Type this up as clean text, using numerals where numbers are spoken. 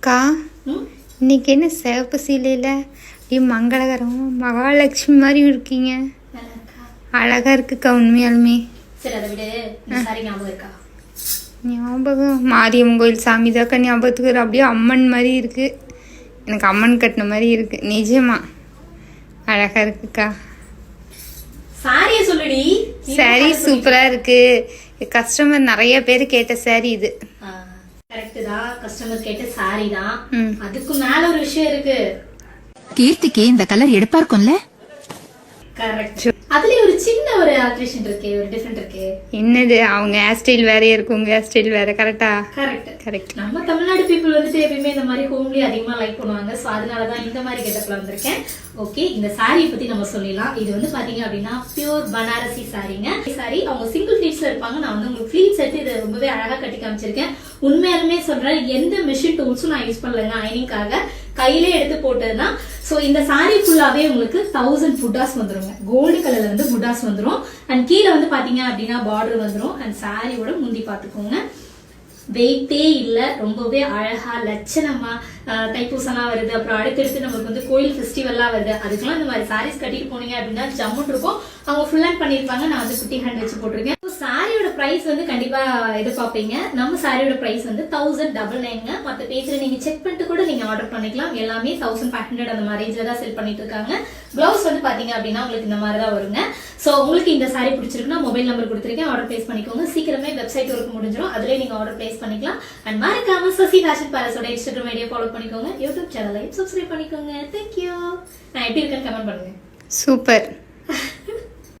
அக்கா இன்னைக்கு என்ன சிவப்பு சீலையில் அப்படியே மங்களகரமும் மகாலட்சுமி மாதிரி இருக்கீங்க. அழகா இருக்குக்கா உண்மையாலுமே. சரி அதை விட சாரி ஞாபகம் இருக்கா? ஞாபகம் மாரியம்மன் கோயில் சாமி தாக்கா ஞாபகத்துக்கு அப்படியே அம்மன் மாதிரி இருக்கு. எனக்கு அம்மன் கட்டின மாதிரி இருக்கு. நிஜமா அழகா இருக்குக்கா. சாரியை சொல்லுடி. சாரி சூப்பரா இருக்கு. கஸ்டமர் நிறைய பேர் கேட்ட சாரி இது. கரெக்ட் தான், கஸ்டமர் கேட்ட சாரி தான். அதுக்கு மேல ஒரு விஷயம் இருக்கு. கீர்த்திக்கு இந்த கலர் எடுப்பா இருக்கும்ல. கரெக்ட். அதுல ஒரு சின்ன ஒரு ஆல்ட்ரேஷன் இருக்கு, ஒரு டிஃபரெண்ட் இருக்கு. என்னது? அவங்க ஹேர் ஸ்டைல் வேற இருக்கு, உங்க ஹேர் ஸ்டைல் வேற. கரெக்டா? Correct correct. நம்ம தமிழ்நாடு பீப்புள் வந்துட்டு எப்பயுமே இந்த மாதிரி ஹோம்லி அதிகமா லைக் பண்ணுவாங்க. சோ அதனாலதான் இந்த மாதிரி கெட்டப்ல வந்திருக்கேன். ஓகே, இந்த சாரியை பத்தி நம்ம சொல்லிடலாம். இது வந்து பாத்தீங்க அப்படின்னா பியூர் பனாரசி சாரிங்க. சாரி அவங்க சிங்கிள் ஃபிளீட்ஸ்ல இருப்பாங்க. நான் வந்து உங்களுக்கு ஃபிளீட்ஸ் எடுத்து இதை ரொம்பவே அழகா கட்டி காமிச்சிருக்கேன். உண்மையாலுமே சொல்றேன், எந்த மிஷின் டூல்ஸும் நான் யூஸ் பண்ணலங்க. அயனிங்காக கையிலே எடுத்து போட்டதுதான். சோ இந்த சாரி ஃபுல்லாவே உங்களுக்கு 1000 புட்டாஸ் வந்துருங்க. கோல்டு கலர்ல வந்து புட்டாஸ் வந்துரும். அண்ட் கீழே வந்து பாத்தீங்க அப்படின்னா பார்டர் வந்துரும். அண்ட் சாரியோட முந்தி பாத்துக்கோங்க. வெயிட்டே இல்ல, ரொம்பவே அழகா லட்சணமா. தைப்பூசம்லாம் வருது, அப்புறம் அடுத்தடுத்து நமக்கு வந்து கோயில் ஃபெஸ்டிவல்லாம் வருது. அதுக்கெல்லாம் இந்த மாதிரி சாரீஸ் கட்டிட்டு போனீங்க அப்படின்னா ஜம்முன் இருக்கும். அவங்க ஃபுல் ஹேண்ட் பண்ணிருப்பாங்க. நான் வந்து குட்டி ஹேண்ட் வச்சு போட்டிருக்கேன். சாரியோட பிரைஸ் வந்து கண்டிப்பா எதிர்பார்ப்பீங்க. நம்ம சாரியோட பிரைஸ் வந்து 1099ங்க. மற்ற பேஜ்ல நீங்க செக் பண்ணிட்டு கூட நீங்க ஆர்டர் பண்ணிக்கலாம். எல்லாமே 1500 அந்த மாதிரி ரேஞ்சில தான் செல் பண்ணிட்டு இருக்காங்க. பிளவுஸ் வந்து பாத்தீங்க அப்படின்னா உங்களுக்கு இந்த மாதிரி தான் வருங்க. சோ உங்களுக்கு இந்த சாரி பிடிச்சிருக்குன்னா மொபைல் நம்பர் கொடுத்துருக்கேன், ஆர்டர் பிளேஸ் பண்ணிக்கோங்க. சீக்கிரமே வெப்சைட் ஒர்க் முடிஞ்சிடும். அதுலயே நீங்க ஆர்டர் பிளேஸ் பண்ணிக்கலாம். அண்ட் மறக்காம சசி ஃபேஷன் பேலஸோட இன்ஸ்டாகிராம் ஐடியா ஃபாலோ பண்ணிக்கோங்க. யூடியூப் சேனலையும் சப்ஸ்கிரைப் பண்ணிக்கோங்க. தேங்க்யூ. நான் எப்படி இருக்கேன்னு கமெண்ட் பண்ணுங்க. சூப்பர்.